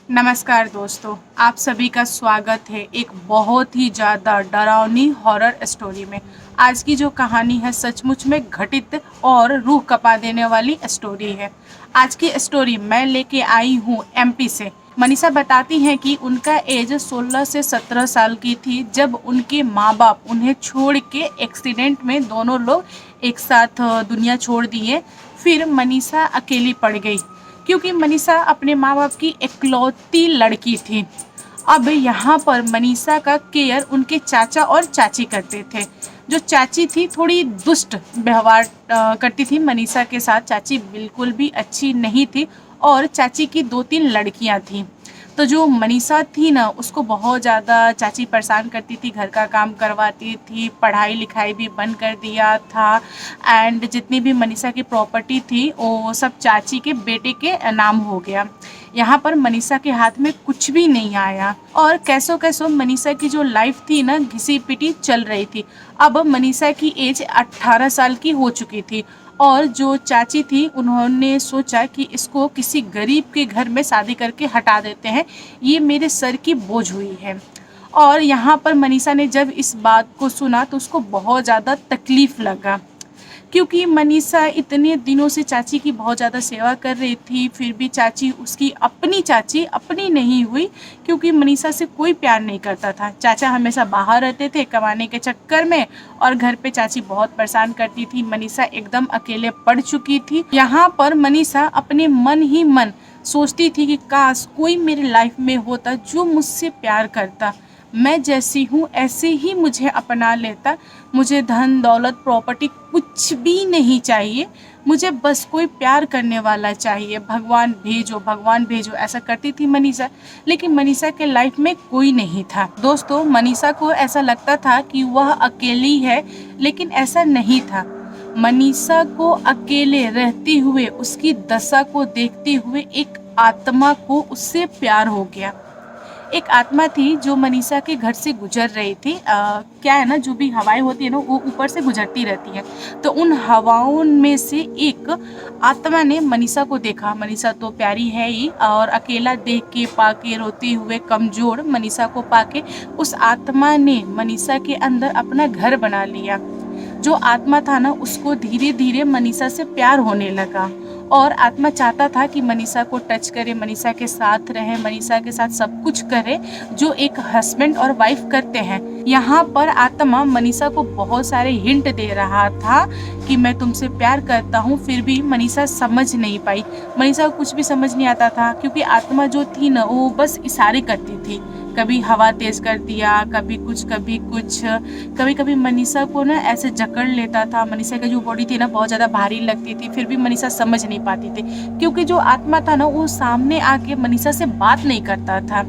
नमस्कार दोस्तों, आप सभी का स्वागत है एक बहुत ही ज़्यादा डरावनी हॉरर स्टोरी में। आज की जो कहानी है सचमुच में घटित और रूह कँपा देने वाली स्टोरी है। आज की स्टोरी मैं लेके आई हूँ एमपी से। मनीषा बताती हैं कि उनका एज 16 से 17 साल की थी जब उनके माँ बाप उन्हें छोड़ के एक्सीडेंट में दोनों लोग एक साथ दुनिया छोड़ दिए। फिर मनीषा अकेली पड़ गई क्योंकि मनीषा अपने माँ बाप की इकलौती लड़की थी। अब यहाँ पर मनीषा का केयर उनके चाचा और चाची करते थे। जो चाची थी थोड़ी दुष्ट व्यवहार करती थी मनीषा के साथ। चाची बिल्कुल भी अच्छी नहीं थी और चाची की 2-3 लड़कियाँ थीं। तो जो मनीषा थी ना उसको बहुत ज़्यादा चाची परेशान करती थी, घर का काम करवाती थी, पढ़ाई लिखाई भी बंद कर दिया था। एंड जितनी भी मनीषा की प्रॉपर्टी थी वो सब चाची के बेटे के नाम हो गया। यहाँ पर मनीषा के हाथ में कुछ भी नहीं आया और कैसो कैसो मनीषा की जो लाइफ थी ना घिसी पिटी चल रही थी। अब मनीषा की एज 18 साल की हो चुकी थी और जो चाची थी उन्होंने सोचा कि इसको किसी गरीब के घर में शादी करके हटा देते हैं, ये मेरे सर की बोझ हुई है। और यहाँ पर मनीषा ने जब इस बात को सुना तो उसको बहुत ज़्यादा तकलीफ़ लगा क्योंकि मनीषा इतने दिनों से चाची की बहुत ज़्यादा सेवा कर रही थी। फिर भी चाची उसकी अपनी चाची अपनी नहीं हुई क्योंकि मनीषा से कोई प्यार नहीं करता था। चाचा हमेशा बाहर रहते थे कमाने के चक्कर में और घर पे चाची बहुत परेशान करती थी। मनीषा एकदम अकेले पड़ चुकी थी। यहाँ पर मनीषा अपने मन ही मन सोचती थी कि काश कोई मेरी लाइफ में होता जो मुझसे प्यार करता, मैं जैसी हूँ ऐसे ही मुझे अपना लेता। मुझे धन दौलत प्रॉपर्टी कुछ भी नहीं चाहिए, मुझे बस कोई प्यार करने वाला चाहिए। भगवान भेजो ऐसा करती थी मनीषा। लेकिन मनीषा के लाइफ में कोई नहीं था। दोस्तों, मनीषा को ऐसा लगता था कि वह अकेली है, लेकिन ऐसा नहीं था। मनीषा को अकेले रहते हुए उसकी दशा को देखते हुए एक आत्मा को उससे प्यार हो गया। एक आत्मा थी जो मनीषा के घर से गुजर रही थी। क्या है ना, जो भी हवाएं होती है ना वो ऊपर से गुजरती रहती हैं। तो उन हवाओं में से एक आत्मा ने मनीषा को देखा। मनीषा तो प्यारी है ही और अकेला देख के पाके रोते हुए कमज़ोर मनीषा को पाके उस आत्मा ने मनीषा के अंदर अपना घर बना लिया। जो आत्मा था ना उसको धीरे धीरे मनीषा से प्यार होने लगा और आत्मा चाहता था कि मनीषा को टच करे, मनीषा के साथ रहे, मनीषा के साथ सब कुछ करे जो एक हस्बैंड और वाइफ करते हैं। यहाँ पर आत्मा मनीषा को बहुत सारे हिंट दे रहा था कि मैं तुमसे प्यार करता हूँ। फिर भी मनीषा समझ नहीं पाई। मनीषा को कुछ भी समझ नहीं आता था क्योंकि आत्मा जो थी ना वो बस इशारे करती थी। कभी हवा तेज कर दिया, कभी कुछ कभी कभी मनीषा को ना ऐसे जकड़ लेता था। मनीषा की जो बॉडी थी ना बहुत ज़्यादा भारी लगती थी। फिर भी मनीषा समझ नहीं पाती थी क्योंकि जो आत्मा था ना वो सामने आके मनीषा से बात नहीं करता था।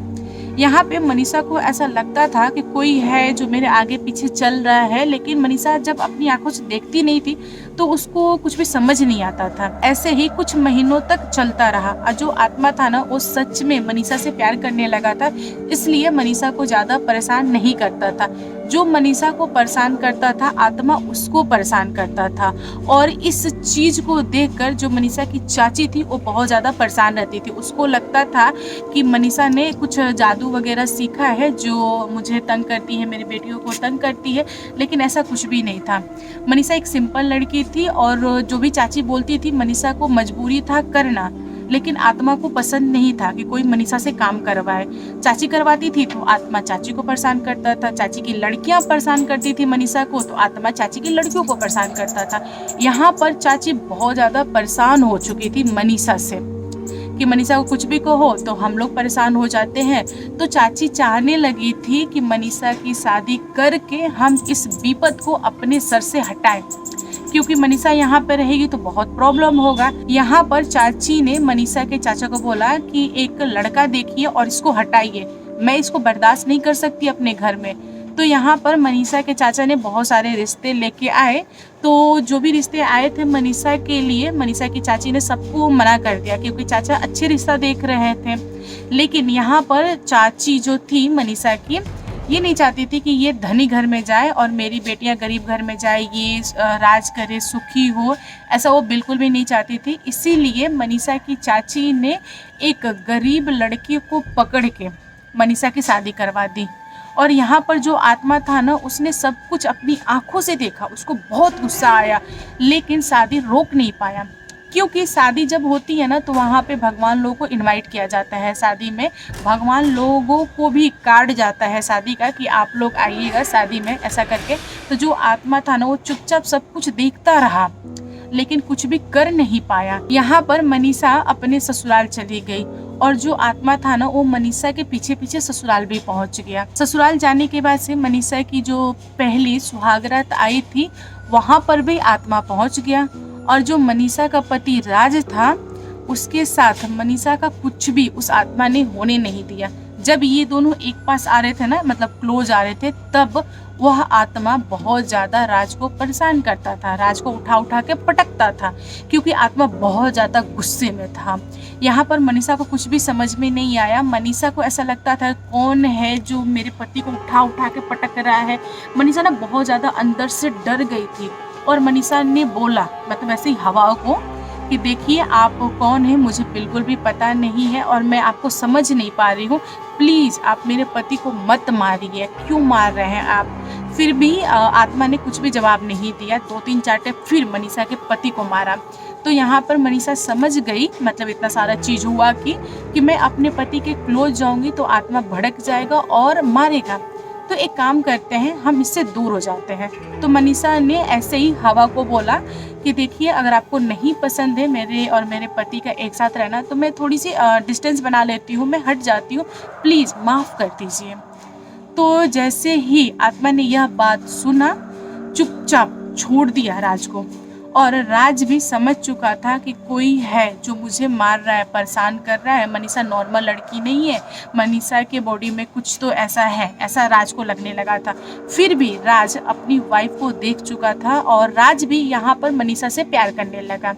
यहाँ पे मनीषा को ऐसा लगता था कि कोई है जो मेरे आगे पीछे चल रहा है, लेकिन मनीषा जब अपनी आंखों से देखती नहीं थी तो उसको कुछ भी समझ नहीं आता था। ऐसे ही कुछ महीनों तक चलता रहा और जो आत्मा था ना वो सच में मनीषा से प्यार करने लगा था, इसलिए मनीषा को ज़्यादा परेशान नहीं करता था। जो मनीषा को परेशान करता था आत्मा उसको परेशान करता था। और इस चीज़ को देखकर जो मनीषा की चाची थी वो बहुत ज़्यादा परेशान रहती थी। उसको लगता था कि मनीषा ने कुछ जादू वगैरह सीखा है जो मुझे तंग करती है, मेरी बेटियों को तंग करती है, लेकिन ऐसा कुछ भी नहीं था। मनीषा एक सिंपल लड़की थी और जो भी चाची बोलती थी मनीषा को मजबूरी था करना, लेकिन आत्मा को पसंद नहीं था कि कोई मनीषा से काम करवाए। चाची करवाती थी तो आत्मा चाची को परेशान करता था। चाची की लड़कियां परेशान करती थी मनीषा को तो आत्मा चाची की लड़कियों को परेशान करता था। यहाँ पर चाची बहुत ज़्यादा परेशान हो चुकी थी मनीषा से कि मनीषा को कुछ भी कहो तो हम लोग परेशान हो जाते हैं। तो चाची चाहने लगी थी कि मनीषा की शादी करके हम इस विपद को अपने सर से हटाएं, क्योंकि मनीषा यहाँ पे रहेगी तो बहुत प्रॉब्लम होगा। यहाँ पर चाची ने मनीषा के चाचा को बोला कि एक लड़का देखिए और इसको हटाइए, मैं इसको बर्दाश्त नहीं कर सकती अपने घर में। तो यहाँ पर मनीषा के चाचा ने बहुत सारे रिश्ते लेके आए। तो जो भी रिश्ते आए थे मनीषा के लिए, मनीषा की चाची ने सबको मना कर दिया क्योंकि चाचा अच्छे रिश्ता देख रहे थे। लेकिन यहाँ पर चाची जो थी मनीषा की, ये नहीं चाहती थी कि ये धनी घर में जाए और मेरी बेटियां गरीब घर में जाए, ये राज करे, सुखी हो, ऐसा वो बिल्कुल भी नहीं चाहती थी। इसीलिए मनीषा की चाची ने एक गरीब लड़की को पकड़ के मनीषा की शादी करवा दी। और यहाँ पर जो आत्मा था ना, उसने सब कुछ अपनी आंखों से देखा, उसको बहुत गुस्सा आया, लेकिन शादी रोक नहीं पाया। क्योंकि शादी जब होती है ना, तो वहाँ पे भगवान लोगों को इनवाइट किया जाता है। शादी में भगवान लोगों को भी कार्ड जाता है शादी का कि आप लोग आइएगा शादी में, ऐसा करके। तो जो आत्मा था ना, वो चुपचाप सब कुछ देखता रहा, लेकिन कुछ भी कर नहीं पाया। यहाँ पर मनीषा अपने ससुराल चली गई और जो आत्मा था ना, वो मनीषा के पीछे पीछे ससुराल भी पहुंच गया। ससुराल जाने के बाद से मनीषा की जो पहली सुहागरात आई थी, वहां पर भी आत्मा पहुंच गया। और जो मनीषा का पति राज था, उसके साथ मनीषा का कुछ भी उस आत्मा ने होने नहीं दिया। जब ये दोनों एक पास आ रहे थे ना, मतलब क्लोज आ रहे थे, तब वह आत्मा बहुत ज़्यादा राज को परेशान करता था, राज को उठा उठा के पटकता था, क्योंकि आत्मा बहुत ज़्यादा गुस्से में था। यहाँ पर मनीषा को कुछ भी समझ में नहीं आया। मनीषा को ऐसा लगता था, कौन है जो मेरे पति को उठा उठा के पटक रहा है। मनीषा ना बहुत ज़्यादा अंदर से डर गई थी और मनीषा ने बोला, मतलब ऐसे ही हवा को, कि देखिए आप कौन है, मुझे बिल्कुल भी पता नहीं है और मैं आपको समझ नहीं पा रही हूँ। प्लीज़ आप मेरे पति को मत मारिए, क्यों मार रहे हैं आप। फिर भी आत्मा ने कुछ भी जवाब नहीं दिया। 2-3 चाटे फिर मनीषा के पति को मारा। तो यहाँ पर मनीषा समझ गई, मतलब इतना सारा चीज़ हुआ कि मैं अपने पति के क्लोज जाऊँगी तो आत्मा भड़क जाएगा और मारेगा। तो एक काम करते हैं, हम इससे दूर हो जाते हैं। तो मनीषा ने ऐसे ही हवा को बोला कि देखिए, अगर आपको नहीं पसंद है मेरे और मेरे पति का एक साथ रहना, तो मैं थोड़ी सी डिस्टेंस बना लेती हूँ, मैं हट जाती हूँ, प्लीज़ माफ़ कर दीजिए। तो जैसे ही आत्मा ने यह बात सुना, चुपचाप छोड़ दिया राज को। और राज भी समझ चुका था कि कोई है जो मुझे मार रहा है, परेशान कर रहा है। मनीषा नॉर्मल लड़की नहीं है, मनीषा के बॉडी में कुछ तो ऐसा है, ऐसा राज को लगने लगा था। फिर भी राज अपनी वाइफ को देख चुका था और राज भी यहाँ पर मनीषा से प्यार करने लगा।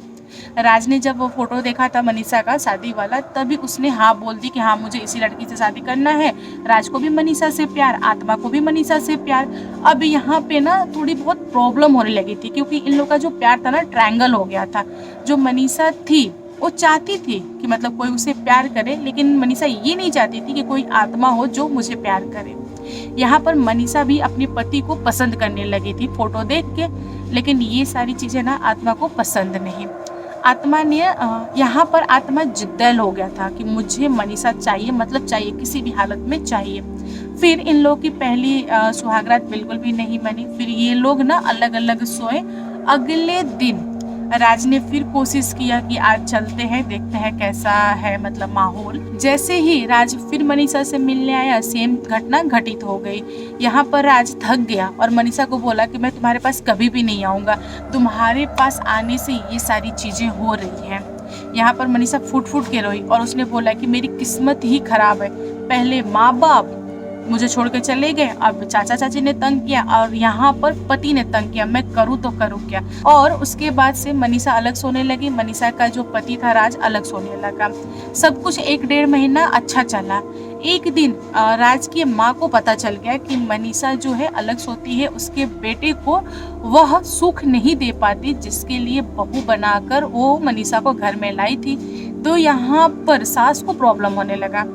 राज ने जब वो फोटो देखा था मनीषा का शादी वाला, तभी उसने हाँ बोल दी कि हाँ, मुझे इसी लड़की से शादी करना है। राज को भी मनीषा से प्यार, आत्मा को भी मनीषा से प्यार। अब यहाँ पे ना थोड़ी बहुत प्रॉब्लम होने लगी थी, क्योंकि इन लोग का जो प्यार था ना, ट्रायंगल हो गया था। जो मनीषा थी वो चाहती थी कि मतलब कोई उसे प्यार करे, लेकिन मनीषा ये नहीं चाहती थी कि कोई आत्मा हो जो मुझे प्यार करे। यहाँ पर मनीषा भी अपने पति को पसंद करने लगी थी फोटो देख के, लेकिन ये सारी चीज़ें ना आत्मा को पसंद नहीं। आत्मा ने यहाँ पर आत्मा जिद्दल हो गया था कि मुझे मनीषा चाहिए, मतलब चाहिए, किसी भी हालत में चाहिए। फिर इन लोग की पहली सुहागरात बिल्कुल भी नहीं बनी। फिर ये लोग ना अलग अलग सोए। अगले दिन राज ने फिर कोशिश किया कि आज चलते हैं, देखते हैं कैसा है मतलब माहौल। जैसे ही राज फिर मनीषा से मिलने आया, सेम घटना घटित हो गई। यहाँ पर राज थक गया और मनीषा को बोला कि मैं तुम्हारे पास कभी भी नहीं आऊँगा, तुम्हारे पास आने से ये सारी चीज़ें हो रही हैं। यहाँ पर मनीषा फूट फूट के रोई और उसने बोला कि मेरी किस्मत ही खराब है, पहले माँ बाप मुझे छोड़ के चले गए, अब चाचा चाची ने तंग किया और यहाँ पर पति ने तंग किया, मैं करूँ तो करूँ क्या। और उसके बाद से मनीषा अलग सोने लगी, मनीषा का जो पति था राज अलग सोने लगा। सब कुछ 1-1.5 महीना अच्छा चला। एक दिन राज की माँ को पता चल गया कि मनीषा जो है अलग सोती है, उसके बेटे को वह सुख नहीं दे पाती, जिसके लिए बहू बनाकर वो मनीषा को घर में लाई थी। तो यहाँ पर सास को प्रॉब्लम होने लगा।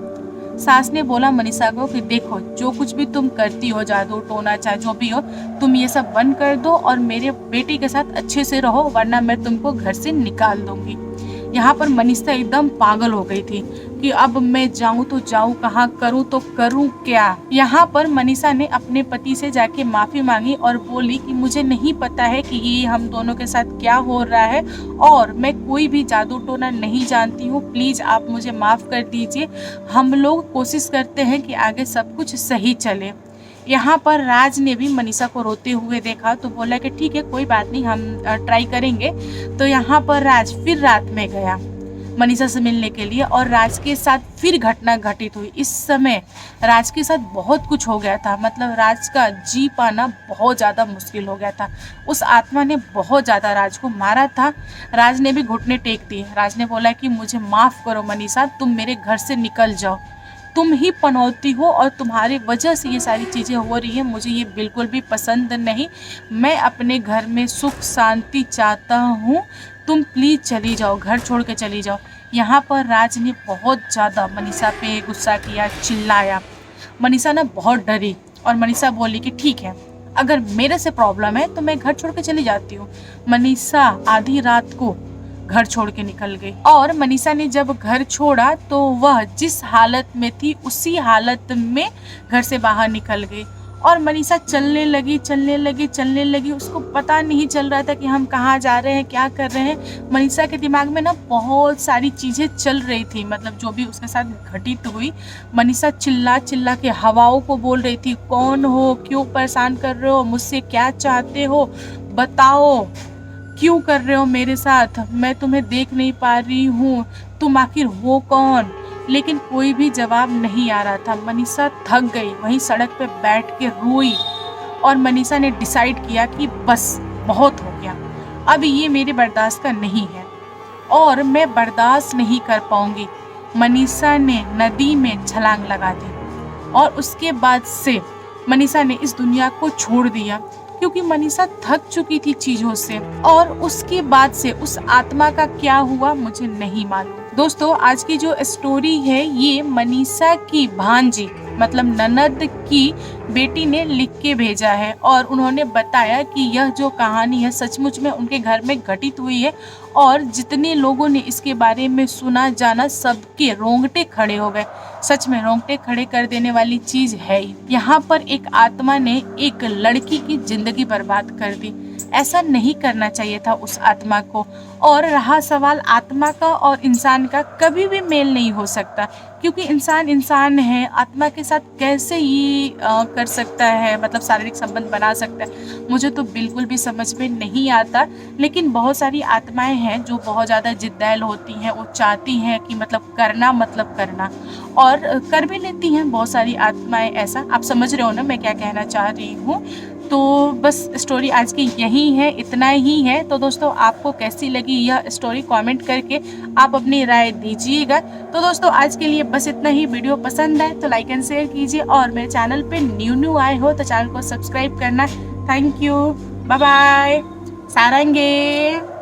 सास ने बोला मनीषा को कि देखो, जो कुछ भी तुम करती हो, जादू टोना चाहे जो भी हो, तुम ये सब बंद कर दो और मेरे बेटे के साथ अच्छे से रहो, वरना मैं तुमको घर से निकाल दूंगी। यहाँ पर मनीषा एकदम पागल हो गई थी कि अब मैं जाऊँ तो जाऊँ कहाँ, करूँ तो करूँ क्या। यहाँ पर मनीषा ने अपने पति से जाके माफ़ी मांगी और बोली कि मुझे नहीं पता है कि ये हम दोनों के साथ क्या हो रहा है और मैं कोई भी जादू टोना नहीं जानती हूँ, प्लीज़ आप मुझे माफ़ कर दीजिए। हम लोग कोशिश करते हैं कि आगे सब कुछ सही चले। यहाँ पर राज ने भी मनीषा को रोते हुए देखा तो बोला कि ठीक है, कोई बात नहीं, हम ट्राई करेंगे। तो यहाँ पर राज फिर रात में गया मनीषा से मिलने के लिए और राज के साथ फिर घटना घटित हुई। इस समय राज के साथ बहुत कुछ हो गया था, मतलब राज का जी पाना बहुत ज़्यादा मुश्किल हो गया था। उस आत्मा ने बहुत ज़्यादा राज को मारा था। राज ने भी घुटने टेक दिए। राज ने बोला कि मुझे माफ़ करो मनीषा, तुम मेरे घर से निकल जाओ। तुम ही पनौती हो और तुम्हारी वजह से ये सारी चीज़ें हो रही हैं। मुझे ये बिल्कुल भी पसंद नहीं। मैं अपने घर में सुख शांति चाहता हूँ। तुम प्लीज़ चली जाओ, घर छोड़ के चली जाओ। यहाँ पर राज ने बहुत ज़्यादा मनीषा पे गुस्सा किया, चिल्लाया। मनीषा ना बहुत डरी और मनीषा बोली कि ठीक है, अगर मेरे से प्रॉब्लम है तो मैं घर छोड़ के चली जाती हूँ। मनीषा आधी रात को घर छोड़ के निकल गई और मनीषा ने जब घर छोड़ा तो वह जिस हालत में थी उसी हालत में घर से बाहर निकल गई और मनीषा चलने लगी। उसको पता नहीं चल रहा था कि हम कहाँ जा रहे हैं, क्या कर रहे हैं। मनीषा के दिमाग में ना बहुत सारी चीज़ें चल रही थी, मतलब जो भी उसके साथ घटित हुई। मनीषा चिल्ला चिल्ला के हवाओं को बोल रही थी, कौन हो, क्यों परेशान कर रहे हो, मुझसे क्या चाहते हो, बताओ क्यों कर रहे हो मेरे साथ, मैं तुम्हें देख नहीं पा रही हूँ, तुम आखिर हो कौन। लेकिन कोई भी जवाब नहीं आ रहा था। मनीषा थक गई, वहीं सड़क पे बैठ के रोई और मनीषा ने डिसाइड किया कि बस बहुत हो गया, अब ये मेरे बर्दाश्त का नहीं है और मैं बर्दाश्त नहीं कर पाऊंगी। मनीषा ने नदी में छलांग लगा दी और उसके बाद से मनीषा ने इस दुनिया को छोड़ दिया, क्योंकि मनीषा थक चुकी थी चीजों से। और उसके बाद से उस आत्मा का क्या हुआ मुझे नहीं मालूम। दोस्तों, आज की जो स्टोरी है ये मनीषा की भांजी मतलब ननद की बेटी ने लिख के भेजा है और उन्होंने बताया कि यह जो कहानी है सचमुच में उनके घर में घटित हुई है और जितने लोगों ने इसके बारे में सुना जाना सबके रोंगटे खड़े हो गए। सच में रोंगटे खड़े कर देने वाली चीज है। यहाँ पर एक आत्मा ने एक लड़की की जिंदगी बर्बाद कर दी। ऐसा नहीं करना चाहिए था उस आत्मा को। और रहा सवाल आत्मा का और इंसान का, कभी भी मेल नहीं हो सकता, क्योंकि इंसान इंसान है, आत्मा के साथ कैसे ये कर सकता है, मतलब शारीरिक संबंध बना सकता है, मुझे तो बिल्कुल भी समझ में नहीं आता। लेकिन बहुत सारी आत्माएं हैं जो बहुत ज़्यादा जिद्दैल होती हैं, वो चाहती हैं कि मतलब करना और कर भी लेती हैं बहुत सारी आत्माएं। ऐसा आप समझ रहे हो ना मैं क्या कहना चाह रही हूँ। तो बस स्टोरी आज की यही है, इतना ही है। तो दोस्तों, आपको कैसी लगी यह स्टोरी कमेंट करके आप अपनी राय दीजिएगा। तो दोस्तों, आज के लिए बस इतना ही। वीडियो पसंद आए तो लाइक एंड शेयर कीजिए और मेरे चैनल पे न्यू आए हो तो चैनल को सब्सक्राइब करना। Thank you, bye bye, सारंगे।